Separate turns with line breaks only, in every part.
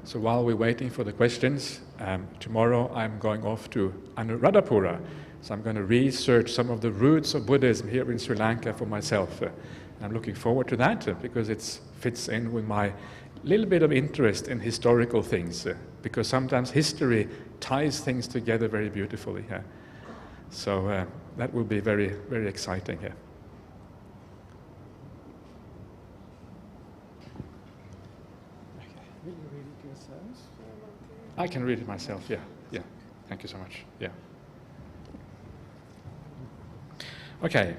So while we're waiting for the questions, tomorrow I'm going off to Anuradhapura. So I'm going to research some of the roots of Buddhism here in Sri Lanka for myself. I'm looking forward to that because it fits in with my little bit of interest in historical things, because sometimes history ties things together very beautifully. So that will be very, very exciting.
Will you read it yourselves?
I can read it myself, yeah. Thank you so much, yeah. Okay,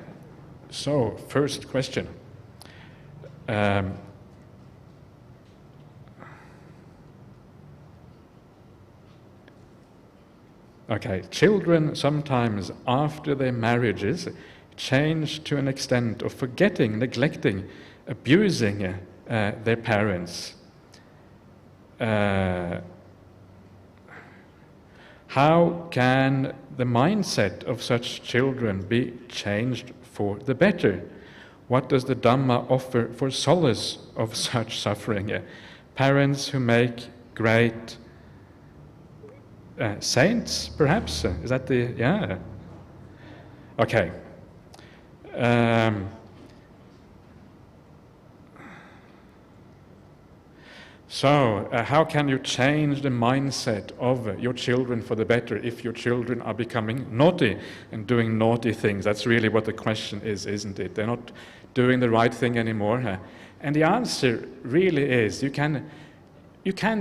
so first question. Okay, children sometimes after their marriages change to an extent of forgetting, neglecting, abusing their parents. How can the mindset of such children be changed for the better? What does the Dhamma offer for solace of such suffering? Parents who make great saints, perhaps? Is that the... yeah? Okay. So, how can you change the mindset of your children for the better if your children are becoming naughty and doing naughty things? That's really what the question is, isn't it? They're not doing the right thing anymore. And the answer really is, you can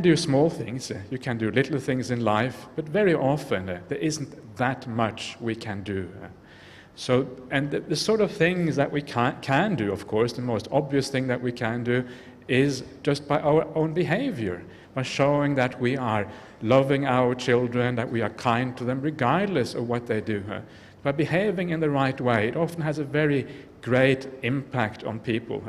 do small things, you can do little things in life, but very often there isn't that much we can do. So, and the sort of things that we can do, of course, the most obvious thing that we can do is just by our own behavior, by showing that we are loving our children, that we are kind to them regardless of what they do. By behaving in the right way, it often has a very great impact on people.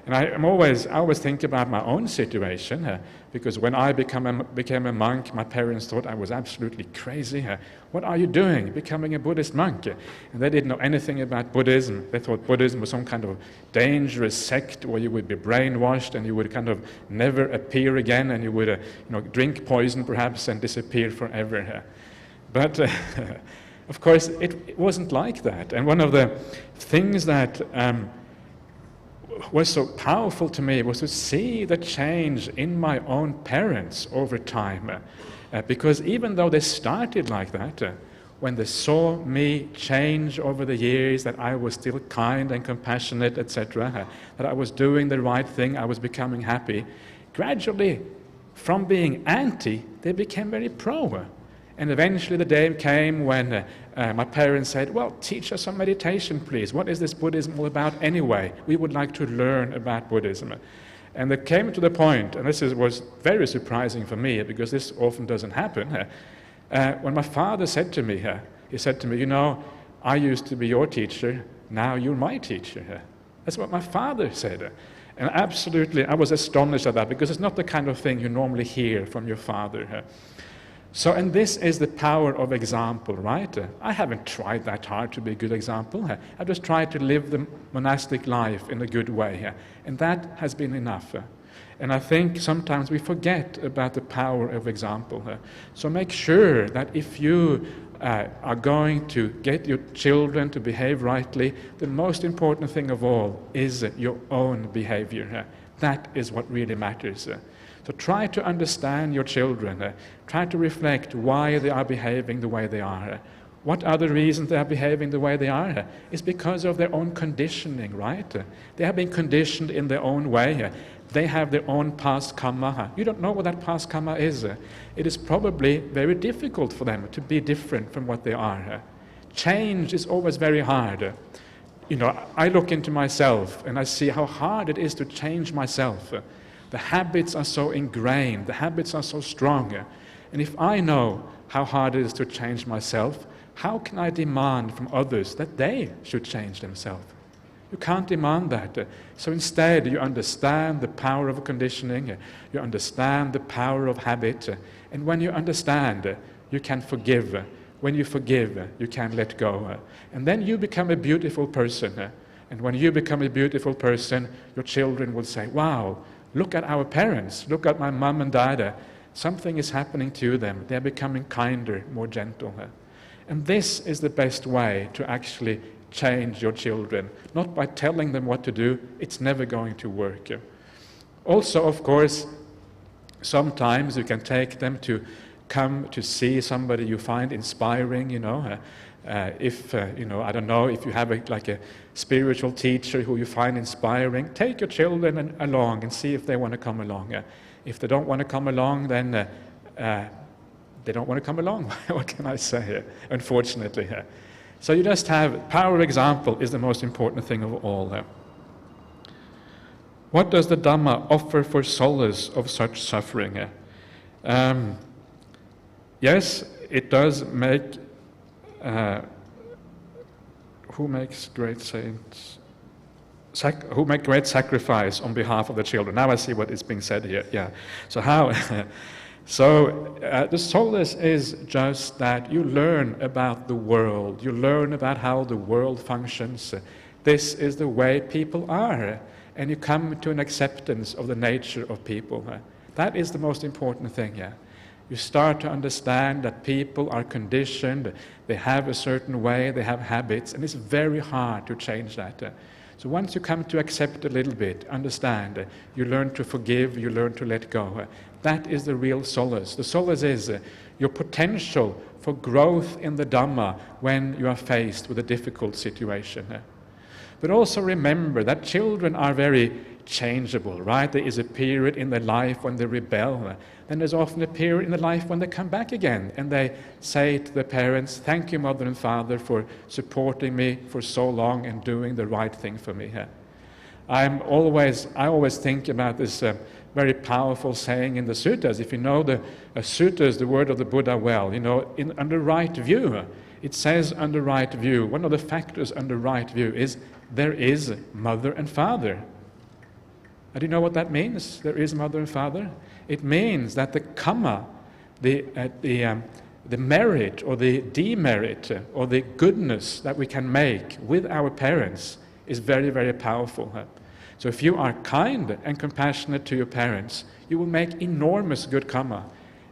And I always think about my own situation, because when I became a monk, my parents thought I was absolutely crazy. What are you doing, becoming a Buddhist monk? And they didn't know anything about Buddhism. They thought Buddhism was some kind of dangerous sect where you would be brainwashed and you would kind of never appear again, and you would drink poison perhaps and disappear forever. But of course, it wasn't like that. And one of the things that was so powerful to me was to see the change in my own parents over time. Because even though they started like that, when they saw me change over the years, that I was still kind and compassionate, etc., that I was doing the right thing, I was becoming happy, gradually, from being anti, they became very pro. And eventually the day came when my parents said, well, teach us some meditation, please. What is this Buddhism all about anyway? We would like to learn about Buddhism. And they came to the point, and this was very surprising for me, because this often doesn't happen, when my father said to me, he said to me, I used to be your teacher, now you're my teacher. That's what my father said. And absolutely, I was astonished at that, because it's not the kind of thing you normally hear from your father. So, and this is the power of example, right? I haven't tried that hard to be a good example. I've just tried to live the monastic life in a good way, and that has been enough. And I think sometimes we forget about the power of example. So make sure that if you are going to get your children to behave rightly, the most important thing of all is your own behavior. That is what really matters. So try to understand your children. Try to reflect why they are behaving the way they are. What are the reasons they are behaving the way they are? It's because of their own conditioning, right? They have been conditioned in their own way. They have their own past karma. You don't know what that past karma is. It is probably very difficult for them to be different from what they are. Change is always very hard. I look into myself and I see how hard it is to change myself. The habits are so ingrained, the habits are so strong. And if I know how hard it is to change myself, how can I demand from others that they should change themselves? You can't demand that. So instead, you understand the power of conditioning, you understand the power of habit, and when you understand, you can forgive. When you forgive, you can let go. And then you become a beautiful person. And when you become a beautiful person, your children will say, wow, Look at our parents, look at my mom and dad. Something is happening to them. They're becoming kinder, more gentle. And this is the best way to actually change your children. Not by telling them what to do, it's never going to work. Also, of course, sometimes you can take them to come to see somebody you find inspiring, if, I don't know, if you have a spiritual teacher who you find inspiring, take your children along and see if they want to come along. If they don't want to come along, then they don't want to come along. What can I say, unfortunately? So you just have, power of example is the most important thing of all. What does the Dhamma offer for solace of such suffering? Yes, it does make, who makes great saints, who make great sacrifice on behalf of the children. Now I see what is being said here. Yeah. So how? The solace is just that you learn about the world. You learn about how the world functions. This is the way people are. And you come to an acceptance of the nature of people. That is the most important thing. Yeah. You start to understand that people are conditioned, they have a certain way, they have habits, and it's very hard to change that. So once you come to accept a little bit, understand, you learn to forgive, you learn to let go. That is the real solace. The solace is your potential for growth in the Dhamma when you are faced with a difficult situation. But also remember that children are very changeable, right? There is a period in their life when they rebel. Then there's often a period in their life when they come back again and they say to their parents, thank you, Mother and Father, for supporting me for so long and doing the right thing for me. I always think about this very powerful saying in the suttas. If you know the suttas, the word of the Buddha well, under right view, it says under right view, one of the factors under right view is there is mother and father. Do you know what that means? There is mother and father. It means that the karma, the merit or the demerit or the goodness that we can make with our parents is very, very powerful. So if you are kind and compassionate to your parents, you will make enormous good karma.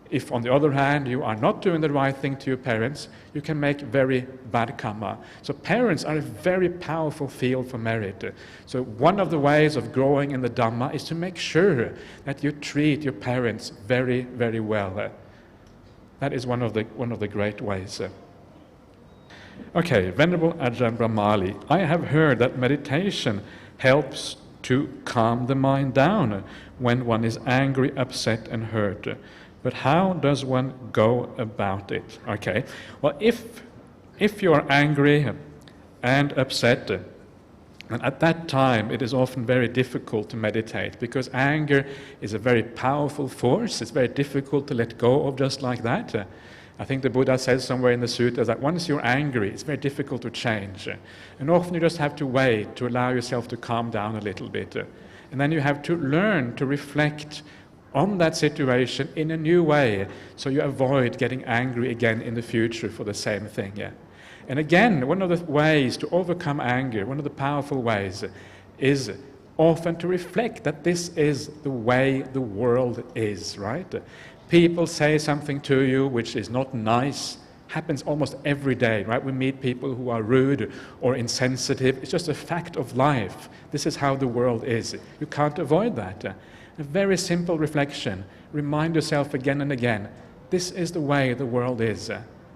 If, on the other hand, you are not doing the right thing to your parents, you can make very bad karma. So parents are a very powerful field for merit. So one of the ways of growing in the Dhamma is to make sure that you treat your parents very, very well. That is one of the great ways. Okay, Venerable Ajahn Brahmali, I have heard that meditation helps to calm the mind down when one is angry, upset, and hurt. But how does one go about it? Okay, well, if you are angry and upset, and at that time it is often very difficult to meditate because anger is a very powerful force. It's very difficult to let go of just like that. I think the Buddha says somewhere in the suttas that once you're angry, it's very difficult to change. And often you just have to wait to allow yourself to calm down a little bit. And then you have to learn to reflect on that situation in a new way, so you avoid getting angry again in the future for the same thing. Yeah. And again, one of the ways to overcome anger, one of the powerful ways, is often to reflect that this is the way the world is, right? People say something to you which is not nice, happens almost every day, right? We meet people who are rude or insensitive. It's just a fact of life. This is how the world is. You can't avoid that. A very simple reflection. Remind yourself again and again, this is the way the world is.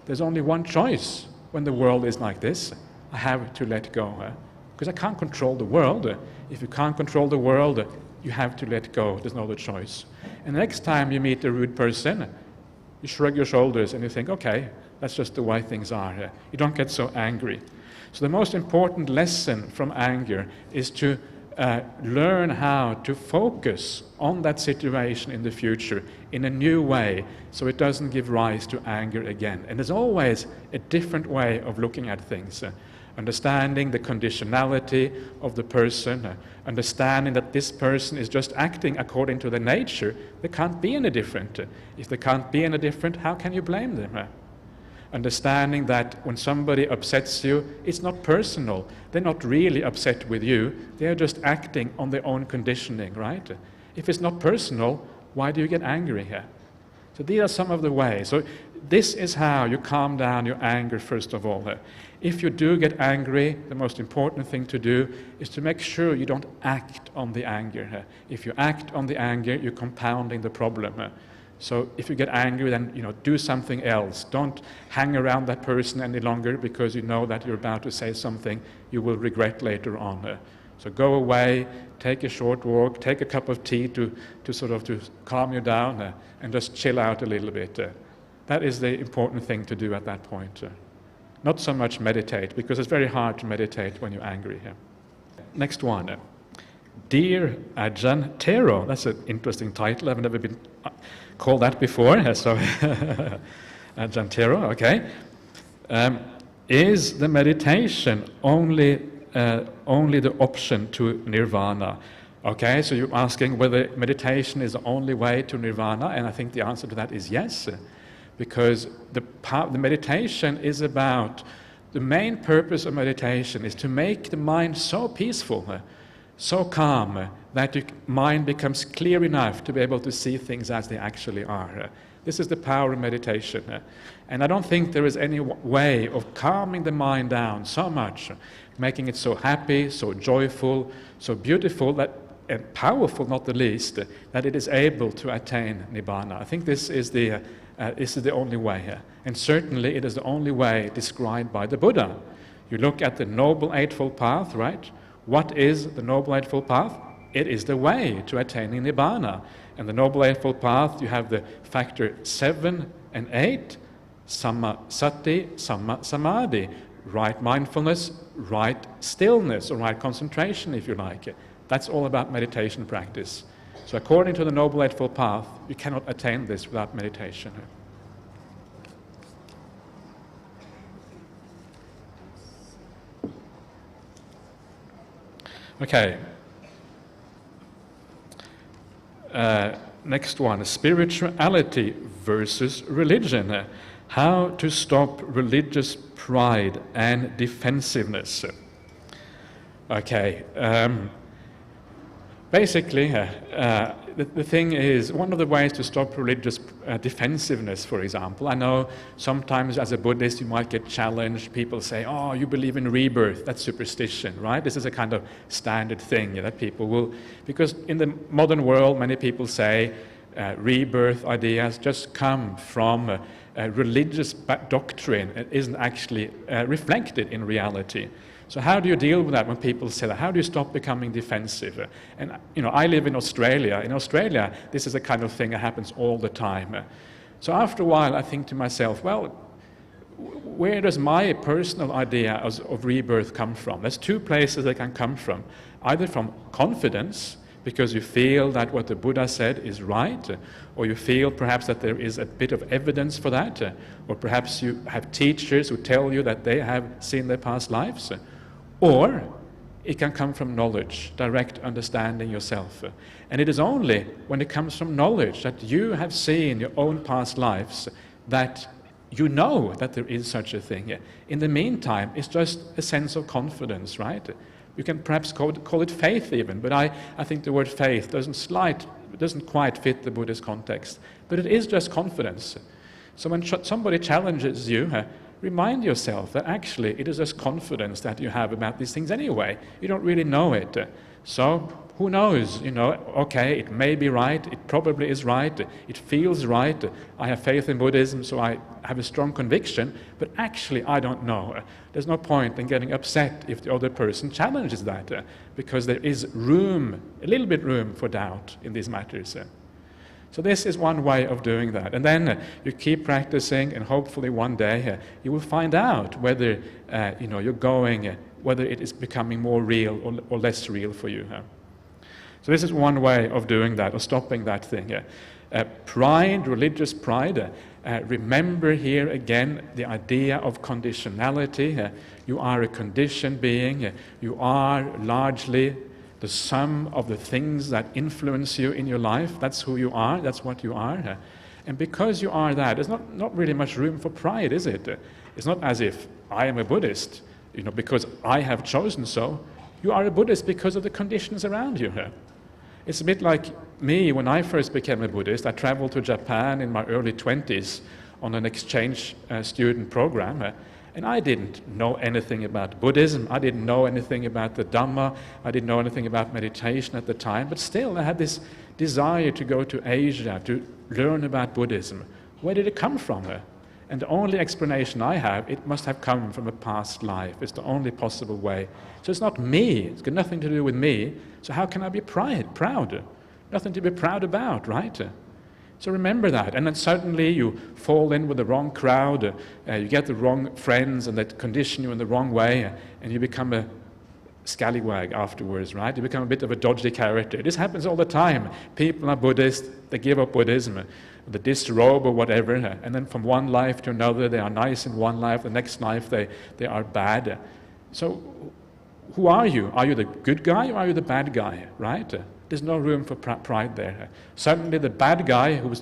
There's only one choice when the world is like this. I have to let go. Because I can't control the world. If you can't control the world, you have to let go. There's no other choice. And the next time you meet a rude person, you shrug your shoulders and you think, okay, that's just the way things are. You don't get so angry. So the most important lesson from anger is to learn how to focus on that situation in the future in a new way so it doesn't give rise to anger again. And there's always a different way of looking at things. Understanding the conditionality of the person, understanding that this person is just acting according to their nature. They can't be any different. If they can't be any different, how can you blame them? Understanding that when somebody upsets you, it's not personal. They're not really upset with you. They're just acting on their own conditioning, right? If it's not personal, why do you get angry here? So these are some of the ways. So this is how you calm down your anger, first of all. If you do get angry, the most important thing to do is to make sure you don't act on the anger. If you act on the anger, you're compounding the problem. So if you get angry, then do something else. Don't hang around that person any longer because you know that you're about to say something you will regret later on. So go away, take a short walk, take a cup of tea to calm you down, and just chill out a little bit. That is the important thing to do at that point. Not so much meditate, because it's very hard to meditate when you're angry. Next one. Dear Ajahn Tero. That's an interesting title. I've never been called that before. So Ajahn Tero, okay. Is the meditation only the option to nirvana? Okay, so you're asking whether meditation is the only way to nirvana, and I think the answer to that is yes. Because the meditation is about, the main purpose of meditation is to make the mind so peaceful, so calm, that your mind becomes clear enough to be able to see things as they actually are. This is the power of meditation. And I don't think there is any way of calming the mind down so much, making it so happy, so joyful, so beautiful, and powerful, not the least, that it is able to attain Nibbana. I think this is the only way. And certainly it is the only way described by the Buddha. You look at the Noble Eightfold Path, right? What is the Noble Eightfold Path? It is the way to attaining Nibbana. And the Noble Eightfold Path, you have the factor 7 and 8, Samma Sati, Samma Samadhi, right mindfulness, right stillness, or right concentration, if you like. That's all about meditation practice. So according to the Noble Eightfold Path, you cannot attain this without meditation. Okay. Next one, spirituality versus religion. How to stop religious pride and defensiveness. Okay. Basically, the thing is, one of the ways to stop religious defensiveness, for example, I know sometimes as a Buddhist you might get challenged. People say, oh, you believe in rebirth, that's superstition, right? This is a kind of standard thing that people will, because in the modern world many people say rebirth ideas just come from religious doctrine. It isn't actually reflected in reality. So how do you deal with that when people say that? How do you stop becoming defensive? And I live in Australia. In Australia, this is a kind of thing that happens all the time. So after a while, I think to myself, well, where does my personal idea of rebirth come from? There's two places they can come from. Either from confidence, because you feel that what the Buddha said is right, or you feel perhaps that there is a bit of evidence for that, or perhaps you have teachers who tell you that they have seen their past lives. Or it can come from knowledge, direct understanding yourself. And it is only when it comes from knowledge that you have seen your own past lives that you know that there is such a thing. In the meantime, it's just a sense of confidence, right? You can perhaps call it faith even, but I think the word faith doesn't quite fit the Buddhist context. But it is just confidence. So when somebody challenges you, remind yourself that actually it is just confidence that you have about these things anyway. You don't really know it. So who knows? Okay, it may be right, it probably is right, it feels right. I have faith in Buddhism, so I have a strong conviction, but actually I don't know. There's no point in getting upset if the other person challenges that, because there is room, a little bit room for doubt in these matters. So this is one way of doing that. And then you keep practicing, and hopefully one day you will find out whether you're going, whether it is becoming more real or less real for you. So this is one way of doing that, or stopping that thing. Pride, religious pride. Remember here again the idea of conditionality. You are a conditioned being. You are largely the sum of the things that influence you in your life. That's who you are, that's what you are. And because you are that, there's not really much room for pride, is it? It's not as if I am a Buddhist, because I have chosen so. You are a Buddhist because of the conditions around you. It's a bit like me, when I first became a Buddhist, I traveled to Japan in my early 20s on an exchange student program. And I didn't know anything about Buddhism. I didn't know anything about the Dhamma. I didn't know anything about meditation at the time. But still, I had this desire to go to Asia, to learn about Buddhism. Where did it come from? And the only explanation I have, it must have come from a past life. It's the only possible way. So it's not me. It's got nothing to do with me. So how can I be proud? Nothing to be proud about, right? So remember that. And then suddenly you fall in with the wrong crowd. You get the wrong friends, and that condition you in the wrong way. And you become a scallywag afterwards, right? You become a bit of a dodgy character. This happens all the time. People are Buddhist. They give up Buddhism. They disrobe or whatever, and then from one life to another, they are nice in one life, the next life they are bad. So who are you? Are you the good guy or are you the bad guy, right? There's no room for pride there. Suddenly the bad guy, who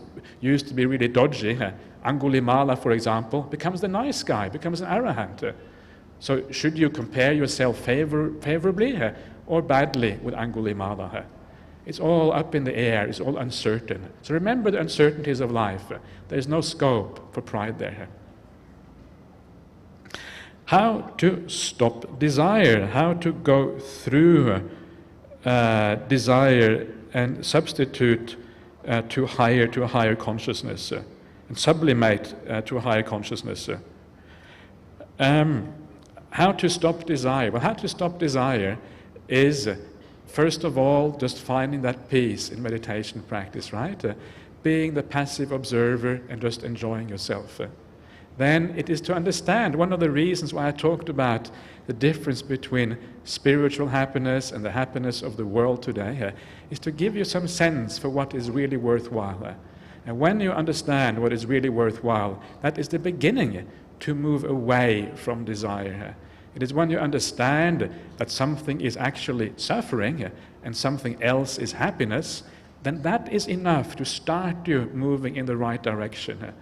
used to be really dodgy, Angulimala, for example, becomes the nice guy, becomes an arahant. So should you compare yourself favorably or badly with Angulimala? It's all up in the air, it's all uncertain. So remember the uncertainties of life. There's no scope for pride there. How to stop desire, how to go through desire and substitute to a higher consciousness, and sublimate to a higher consciousness. How to stop desire? Well, how to stop desire is, first of all, just finding that peace in meditation practice, right? Being the passive observer and just enjoying yourself. Then it is to understand, one of the reasons why I talked about the difference between spiritual happiness and the happiness of the world today, is to give you some sense for what is really worthwhile. And when you understand what is really worthwhile, that is the beginning to move away from desire. It is when you understand that something is actually suffering and something else is happiness, then that is enough to start you moving in the right direction.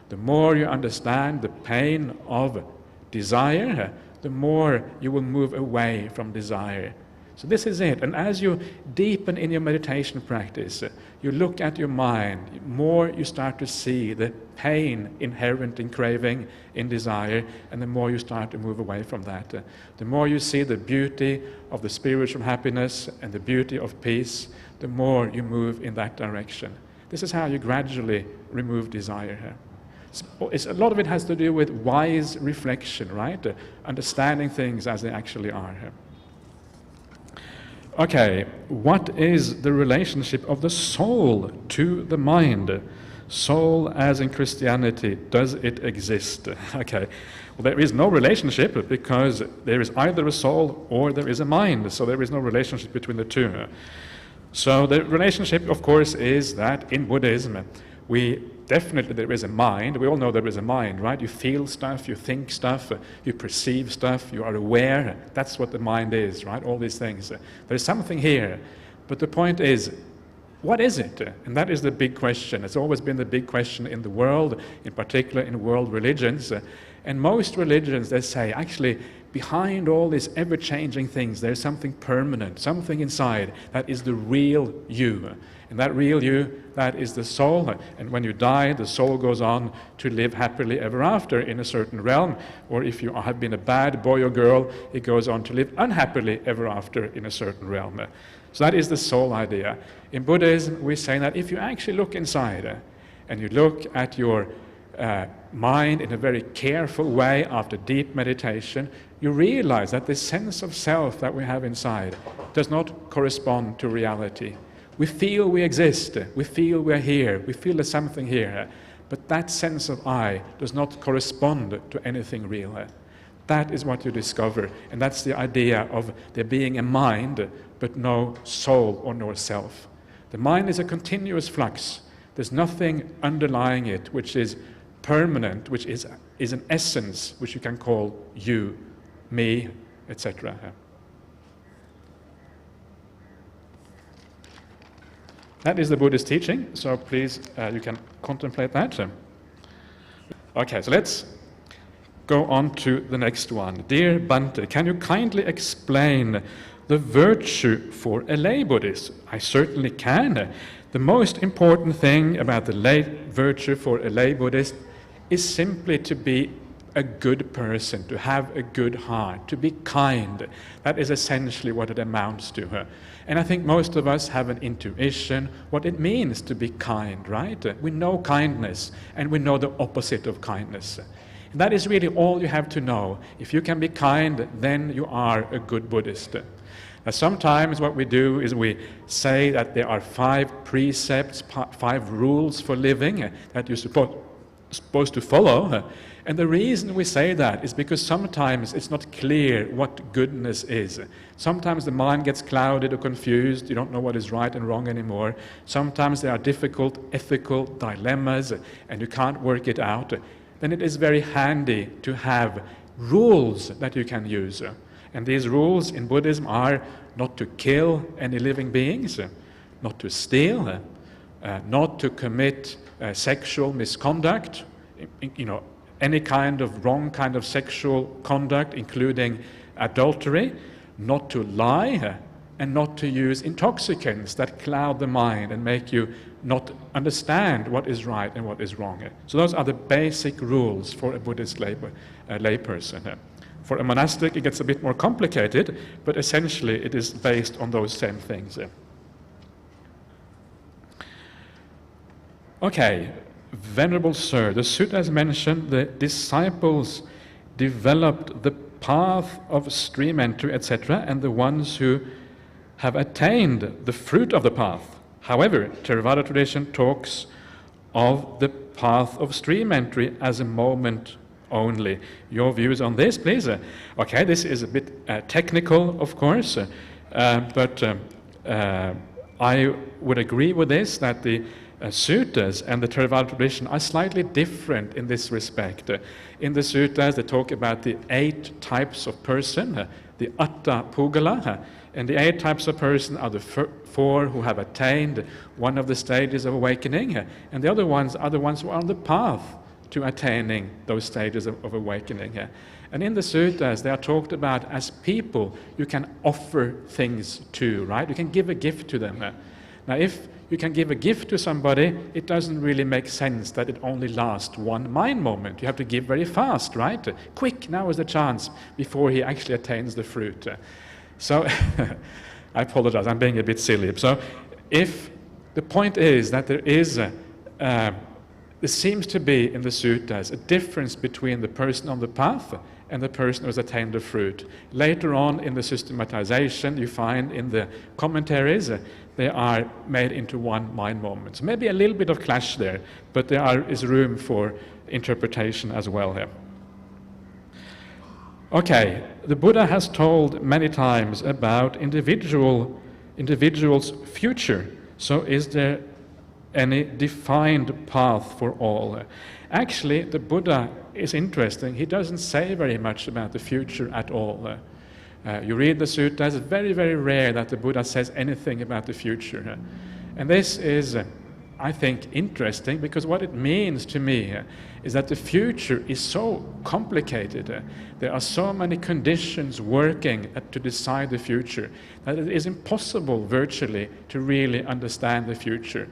The more you understand the pain of desire, the more you will move away from desire. So this is it. And as you deepen in your meditation practice, you look at your mind, the more you start to see the pain inherent in craving, in desire, and the more you start to move away from that. The more you see the beauty of the spiritual happiness and the beauty of peace, the more you move in that direction. This is how you gradually remove desire. A lot of it has to do with wise reflection, right? Understanding things as they actually are. Okay, what is the relationship of the soul to the mind? Soul, as in Christianity, does it exist? Okay, well, there is no relationship because there is either a soul or there is a mind, so there is no relationship between the two. So the relationship, of course, is that in Buddhism, definitely there is a mind. We all know there is a mind, right? You feel stuff, you think stuff, you perceive stuff, you are aware. That's what the mind is, right? All these things. There's something here. But the point is, what is it? And that is the big question. It's always been the big question in the world, in particular in world religions. And most religions, they say, actually, behind all these ever-changing things, there's something permanent, something inside that is the real you. And that real you, that is the soul. And when you die, the soul goes on to live happily ever after in a certain realm. Or if you have been a bad boy or girl, it goes on to live unhappily ever after in a certain realm. So that is the soul idea. In Buddhism, we say that if you actually look inside and you look at your mind in a very careful way after deep meditation, you realize that the sense of self that we have inside does not correspond to reality. We feel we exist, we feel we're here, we feel there's something here, but that sense of I does not correspond to anything real. That is what you discover, and that's the idea of there being a mind, but no soul or no self. The mind is a continuous flux. There's nothing underlying it which is permanent, which is an essence, which you can call you, me, etc. That is the Buddhist teaching, so please, you can contemplate that. Okay, so let's go on to the next one. Dear Bhante, can you kindly explain the virtue for a lay Buddhist? I certainly can. The most important thing about the lay virtue for a lay Buddhist is simply to be a good person, to have a good heart, to be kind. That is essentially what it amounts to. And I think most of us have an intuition what it means to be kind, right? We know kindness, and we know the opposite of kindness. And that is really all you have to know. If you can be kind, then you are a good Buddhist. Now, sometimes what we do is we say that there are 5 precepts, 5 rules for living that you're supposed to follow. And the reason we say that is because sometimes it's not clear what goodness is. Sometimes the mind gets clouded or confused. You don't know what is right and wrong anymore. Sometimes there are difficult ethical dilemmas and you can't work it out. Then it is very handy to have rules that you can use. And these rules in Buddhism are not to kill any living beings, not to steal, not to commit sexual misconduct, any kind of wrong kind of sexual conduct, including adultery, not to lie, and not to use intoxicants that cloud the mind and make you not understand what is right and what is wrong. So those are the basic rules for a Buddhist layperson. For a monastic, it gets a bit more complicated, but essentially it is based on those same things. Okay. Venerable Sir, the sutta has mentioned the disciples developed the path of stream entry, etc., and the ones who have attained the fruit of the path. However, Theravada tradition talks of the path of stream entry as a moment only. Your views on this, please? Okay, this is a bit technical, of course, but I would agree with this, that the suttas and the Theravada tradition are slightly different in this respect. In the suttas, they talk about the 8 types of person, the Atta Pugala, and the 8 types of person are the 4 who have attained one of the stages of awakening, and the other ones are the ones who are on the path to attaining those stages of awakening. And in the suttas, they are talked about as people you can offer things to, right? You can give a gift to them. Now, if you can give a gift to somebody, it doesn't really make sense that it only lasts one mind moment. You have to give very fast, right? Quick, now is the chance before he actually attains the fruit. So, I apologize, I'm being a bit silly. So, if the point is that there seems to be in the suttas a difference between the person on the path and the person who has attained the fruit. Later on in the systematization, you find in the commentaries, they are made into one mind moment. So maybe a little bit of clash there, but there is room for interpretation as well here. Okay, the Buddha has told many times about individual's future. So is there any defined path for all? Actually, the Buddha is interesting. He doesn't say very much about the future at all. You read the suttas, it's very, very rare that the Buddha says anything about the future. And this is, I think, interesting, because what it means to me is that the future is so complicated. There are so many conditions working to decide the future that it is impossible virtually to really understand the future.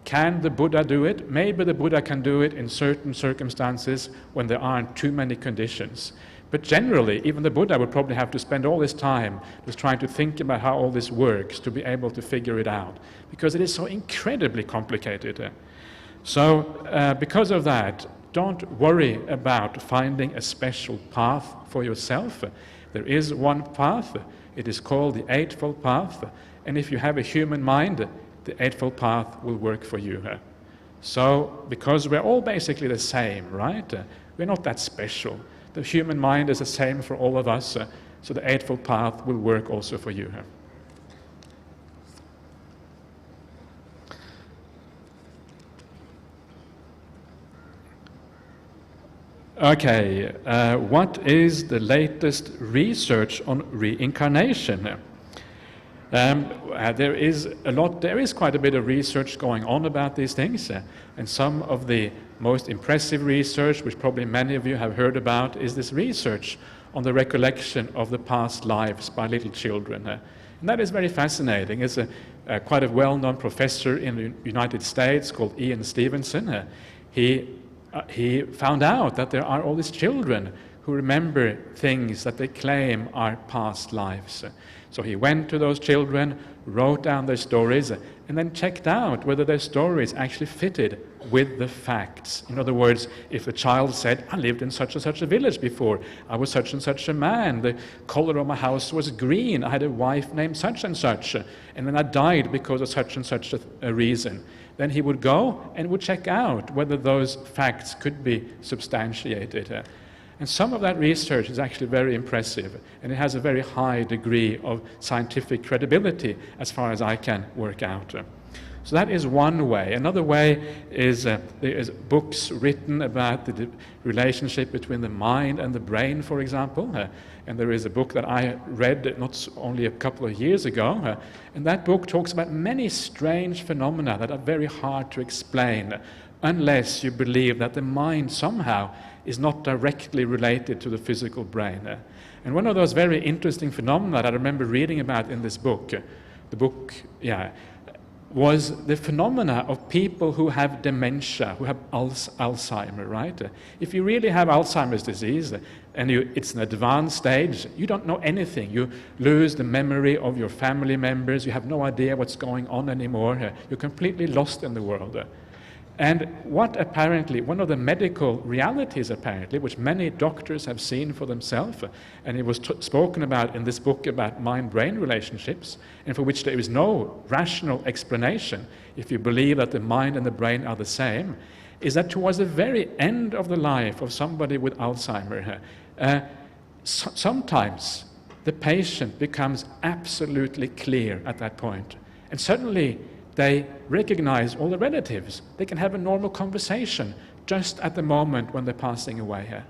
Can the Buddha do it? Maybe the Buddha can do it in certain circumstances when there aren't too many conditions. But generally, even the Buddha would probably have to spend all his time just trying to think about how all this works to be able to figure it out, because it is so incredibly complicated. So because of that, don't worry about finding a special path for yourself. There is one path. It is called the Eightfold Path. And if you have a human mind, the Eightfold Path will work for you. So, because we're all basically the same, right? We're not that special. The human mind is the same for all of us, so the Eightfold Path will work also for you. Okay, what is the latest research on reincarnation? There is quite a bit of research going on about these things, and some of the most impressive research, which probably many of you have heard about, is this research on the recollection of the past lives by little children. And that is very fascinating. It's quite a well-known professor in the United States called Ian Stevenson. He found out that there are all these children who remember things that they claim are past lives. So he went to those children, wrote down their stories, and then checked out whether their stories actually fitted with the facts. In other words, if the child said, I lived in such and such a village before, I was such and such a man, the color of my house was green, I had a wife named such and such, and then I died because of such and such a reason, then he would go and would check out whether those facts could be substantiated. And some of that research is actually very impressive, and it has a very high degree of scientific credibility as far as I can work out. So that is one way. Another way is there is books written about the relationship between the mind and the brain, for example. And there is a book that I read not only a couple of years ago, and that book talks about many strange phenomena that are very hard to explain unless you believe that the mind somehow is not directly related to the physical brain. And one of those very interesting phenomena that I remember reading about in this book, was the phenomena of people who have dementia, who have Alzheimer, right? If you really have Alzheimer's disease and it's an advanced stage, you don't know anything. You lose the memory of your family members. You have no idea what's going on anymore. You're completely lost in the world. And what apparently, one of the medical realities apparently, which many doctors have seen for themselves, and it was spoken about in this book about mind-brain relationships, and for which there is no rational explanation, if you believe that the mind and the brain are the same, is that towards the very end of the life of somebody with Alzheimer, sometimes the patient becomes absolutely clear at that point, and suddenly they recognize all the relatives. They can have a normal conversation just at the moment when they're passing away.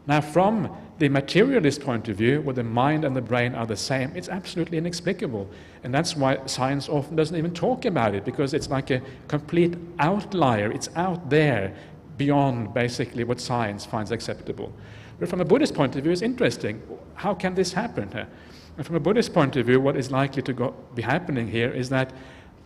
Now, from the materialist point of view, where the mind and the brain are the same, it's absolutely inexplicable. And that's why science often doesn't even talk about it, because it's like a complete outlier. It's out there beyond basically what science finds acceptable. But from a Buddhist point of view, it's interesting. How can this happen? And from a Buddhist point of view, what is likely to be happening here is that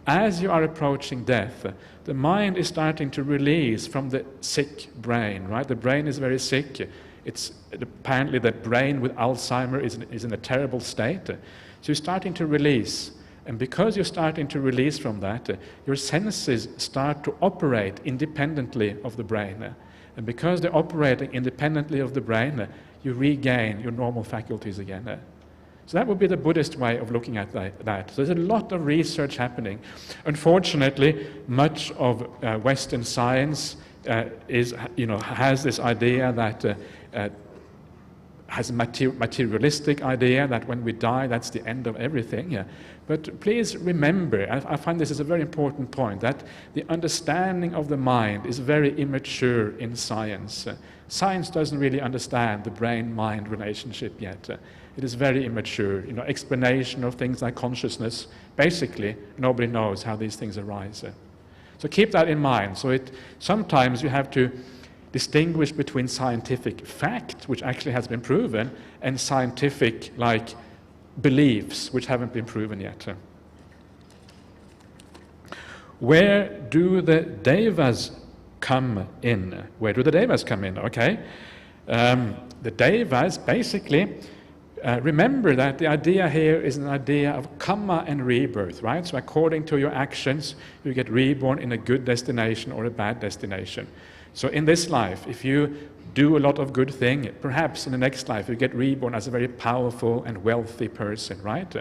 as you are approaching death, the mind is starting to release from the sick brain, right? The brain is very sick. It's apparently the brain with Alzheimer is in a terrible state. So you're starting to release. And because you're starting to release from that, your senses start to operate independently of the brain. And because they're operating independently of the brain, you regain your normal faculties again. So that would be the Buddhist way of looking at that. So there's a lot of research happening. Unfortunately, much of Western science has this idea that has a materialistic idea that when we die, that's the end of everything. But please remember, I find this is a very important point, that the understanding of the mind is very immature in science. Science doesn't really understand the brain-mind relationship yet. It is very immature. Explanation of things like consciousness, basically, nobody knows how these things arise. So keep that in mind. So sometimes you have to distinguish between scientific fact, which actually has been proven, and scientific, beliefs, which haven't been proven yet. Where do the devas come in? Where do the devas come in? Okay. The devas basically, remember that the idea here is an idea of karma and rebirth, right? So according to your actions, you get reborn in a good destination or a bad destination. So in this life, if you do a lot of good things, perhaps in the next life you get reborn as a very powerful and wealthy person, right?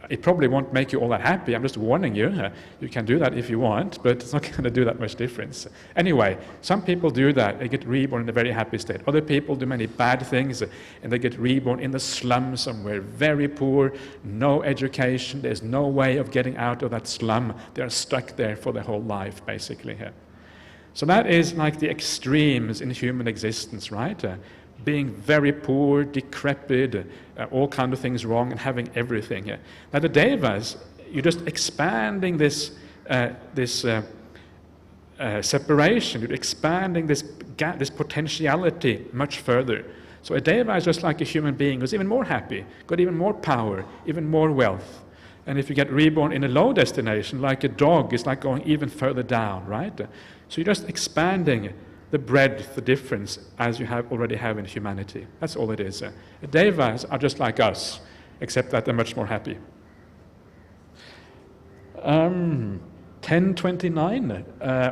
It probably won't make you all that happy. I'm just warning you. You can do that if you want, but it's not going to do that much difference. Anyway, some people do that. They get reborn in a very happy state. Other people do many bad things, and they get reborn in the slum somewhere, very poor, no education. There's no way of getting out of that slum. They're stuck there for their whole life, basically. So that is like the extremes in human existence, right? Being very poor, decrepit, all kinds of things wrong, and having everything. Now the devas, you're just expanding this separation. You're expanding this potentiality much further. So a deva is just like a human being who's even more happy, got even more power, even more wealth. And if you get reborn in a low destination, like a dog, it's like going even further down, right? So you're just expanding the breadth, the difference, as you already have in humanity. That's all it is. Devas are just like us, except that they're much more happy. 10:29.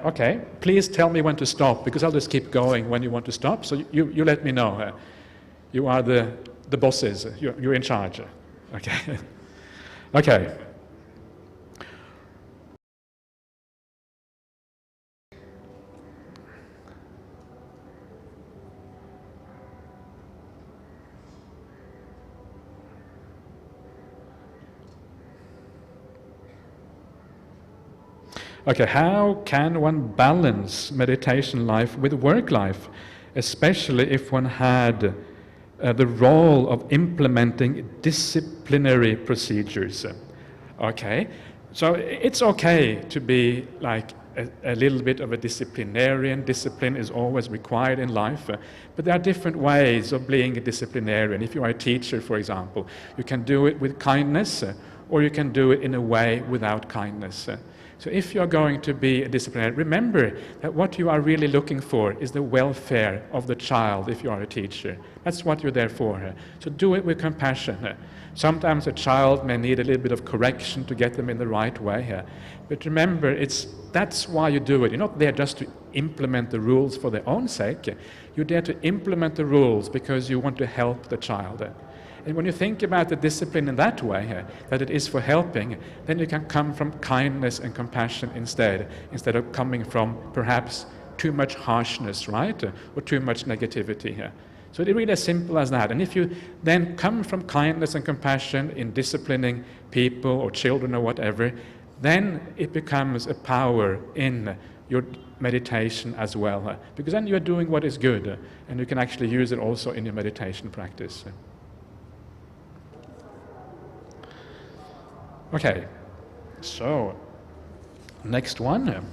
Okay, please tell me when to stop, because I'll just keep going when you want to stop. So you let me know. You are the bosses. You're in charge. Okay. Okay. Okay, how can one balance meditation life with work life, especially if one had the role of implementing disciplinary procedures? Okay, so it's okay to be like a little bit of a disciplinarian. Discipline is always required in life, but there are different ways of being a disciplinarian. If you are a teacher, for example, you can do it with kindness, or you can do it in a way without kindness. So if you're going to be a disciplinarian, remember that what you are really looking for is the welfare of the child if you are a teacher. That's what you're there for. So do it with compassion. Sometimes a child may need a little bit of correction to get them in the right way. But remember, that's why you do it. You're not there just to implement the rules for their own sake. You're there to implement the rules because you want to help the child. And when you think about the discipline in that way, that it is for helping, then you can come from kindness and compassion instead of coming from perhaps too much harshness, right? Or too much negativity. So it's really as simple as that. And if you then come from kindness and compassion in disciplining people or children or whatever, then it becomes a power in your meditation as well. Because then you're doing what is good, and you can actually use it also in your meditation practice. Okay, so next one.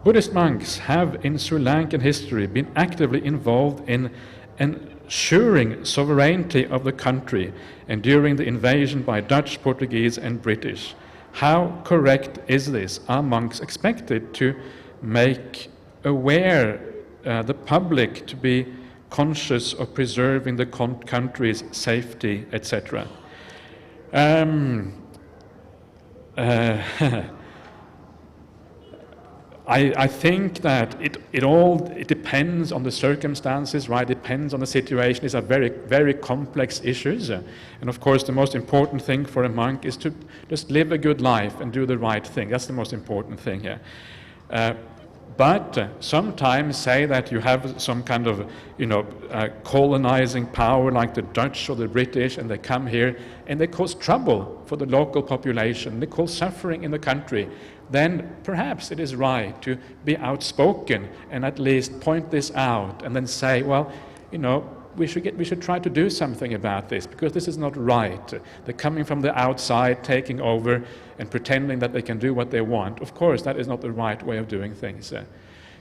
Buddhist monks have in Sri Lankan history been actively involved in ensuring sovereignty of the country and during the invasion by Dutch, Portuguese and British. How correct is this? Are monks expected to make aware the public to be conscious of preserving the country's safety, etc.? I think that it depends on the circumstances, right? It depends on the situation. These are very, very complex issues. And of course, the most important thing for a monk is to just live a good life and do the right thing. That's the most important thing here. But sometimes say that you have some kind of, colonizing power like the Dutch or the British, and they come here and they cause trouble for the local population. They cause suffering in the country. Then perhaps it is right to be outspoken and at least point this out and then say, well, we should try to do something about this because this is not right. They're coming from the outside, taking over and pretending that they can do what they want. Of course, that is not the right way of doing things.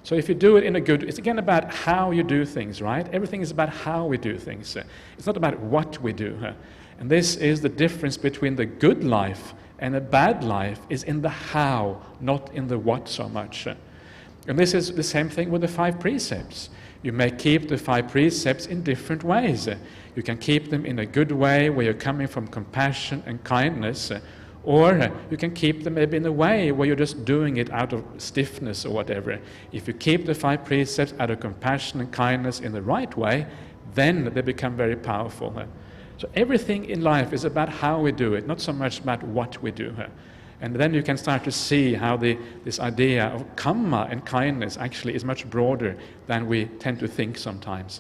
So if you do it it's again about how you do things, right? Everything is about how we do things. It's not about what we do. And this is the difference between the good life and a bad life is in the how, not in the what so much. And this is the same thing with the 5 precepts. You may keep the 5 precepts in different ways. You can keep them in a good way where you're coming from compassion and kindness, or you can keep them maybe in a way where you're just doing it out of stiffness or whatever. If you keep the 5 precepts out of compassion and kindness in the right way, then they become very powerful. So everything in life is about how we do it, not so much about what we do. And then you can start to see how this idea of karma and kindness actually is much broader than we tend to think sometimes.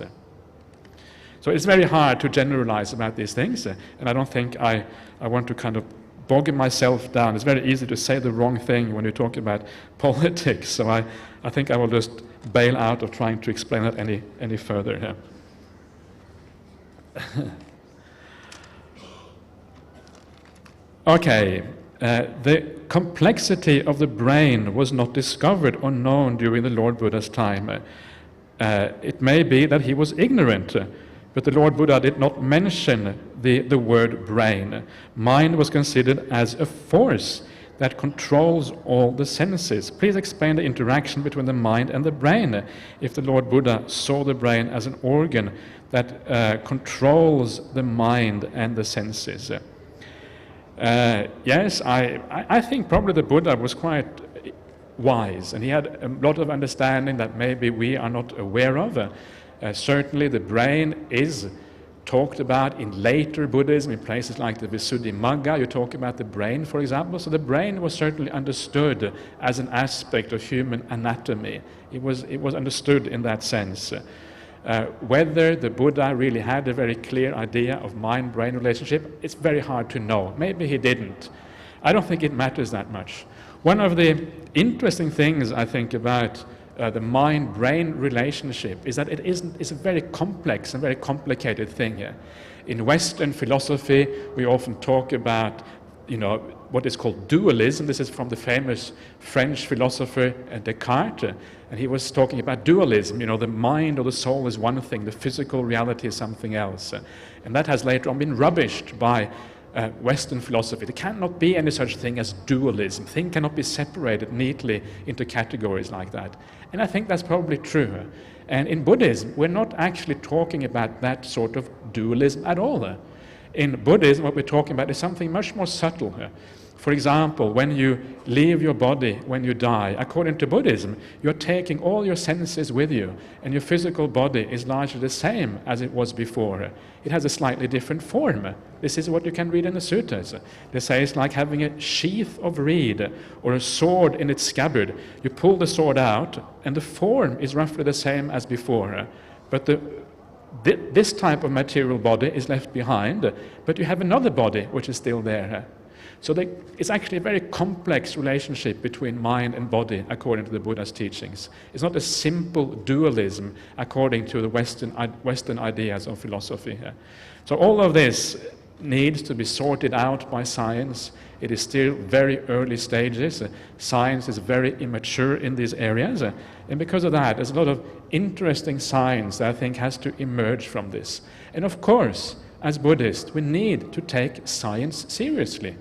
So it's very hard to generalize about these things, and I don't think I want to kind of bog myself down. It's very easy to say the wrong thing when you talk about politics, so I think I will just bail out of trying to explain that any further here. Okay. The complexity of the brain was not discovered or known during the Lord Buddha's time. It may be that he was ignorant, but the Lord Buddha did not mention the word brain. Mind was considered as a force that controls all the senses. Please explain the interaction between the mind and the brain, if the Lord Buddha saw the brain as an organ that controls the mind and the senses. Yes, I think probably the Buddha was quite wise, and he had a lot of understanding that maybe we are not aware of. Certainly the brain is talked about in later Buddhism, in places like the Visuddhimagga. You talk about the brain, for example. So the brain was certainly understood as an aspect of human anatomy. It was understood in that sense. Whether the Buddha really had a very clear idea of mind-brain relationship, it's very hard to know. Maybe he didn't. I don't think it matters that much. One of the interesting things I think about the mind-brain relationship is that it's a very complex and very complicated thing here. In Western philosophy, we often talk about, what is called dualism. This is from the famous French philosopher Descartes, and he was talking about dualism. The mind or the soul is one thing, the physical reality is something else. And that has later on been rubbished by Western philosophy. There cannot be any such thing as dualism. Things cannot be separated neatly into categories like that. And I think that's probably true. And in Buddhism, we're not actually talking about that sort of dualism at all. In Buddhism, what we're talking about is something much more subtle. For example, when you leave your body, when you die, according to Buddhism, you're taking all your senses with you, and your physical body is largely the same as it was before. It has a slightly different form. This is what you can read in the sutras. They say it's like having a sheath of reed or a sword in its scabbard. You pull the sword out, and the form is roughly the same as before. But this type of material body is left behind, but you have another body which is still there. So it's actually a very complex relationship between mind and body, according to the Buddha's teachings. It's not a simple dualism, according to the Western ideas of philosophy. So all of this needs to be sorted out by science. It is still very early stages. Science is very immature in these areas. And because of that, there's a lot of interesting science that I think has to emerge from this. And of course, as Buddhists, we need to take science seriously.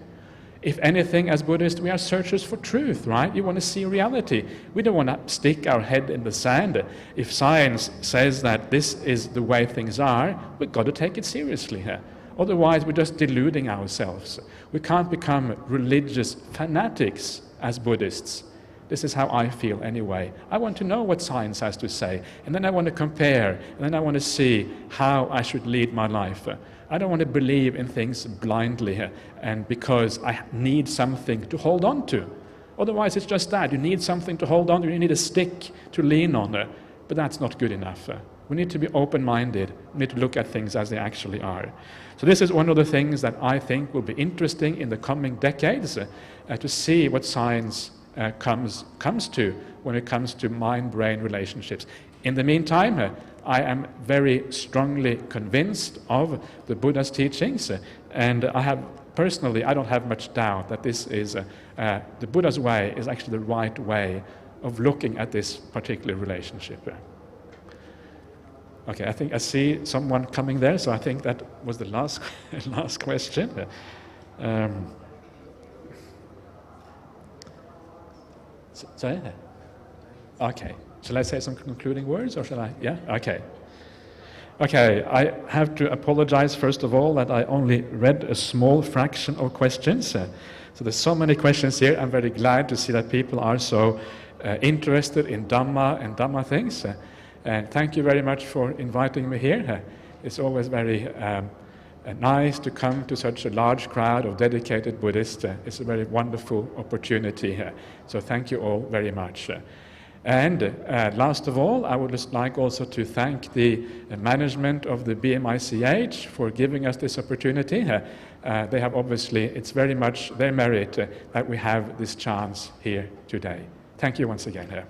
If anything, as Buddhists, we are searchers for truth, right? You want to see reality. We don't want to stick our head in the sand. If science says that this is the way things are, we've got to take it seriously here. Otherwise, we're just deluding ourselves. We can't become religious fanatics as Buddhists. This is how I feel anyway. I want to know what science has to say, and then I want to compare, and then I want to see how I should lead my life. I don't want to believe in things blindly and because I need something to hold on to. Otherwise, it's just that. You need something to hold on to. You need a stick to lean on. But that's not good enough. We need to be open-minded. We need to look at things as they actually are. So this is one of the things that I think will be interesting in the coming decades, to see what science comes to when it comes to mind-brain relationships. In the meantime, I am very strongly convinced of the Buddha's teachings, and I don't have much doubt that this is the Buddha's way is actually the right way of looking at this particular relationship. Okay, I think I see someone coming there, so I think that was the last question. Sorry? Okay. Shall I say some concluding words, or shall I? Yeah? Okay. Okay, I have to apologize, first of all, that I only read a small fraction of questions. So there's so many questions here. I'm very glad to see that people are so interested in Dhamma and Dhamma things. And thank you very much for inviting me here. It's always very nice to come to such a large crowd of dedicated Buddhists. It's a very wonderful opportunity here. So thank you all very much. And last of all, I would just like also to thank the management of the BMICH for giving us this opportunity. They have obviously, it's very much their merit that we have this chance here today. Thank you once again.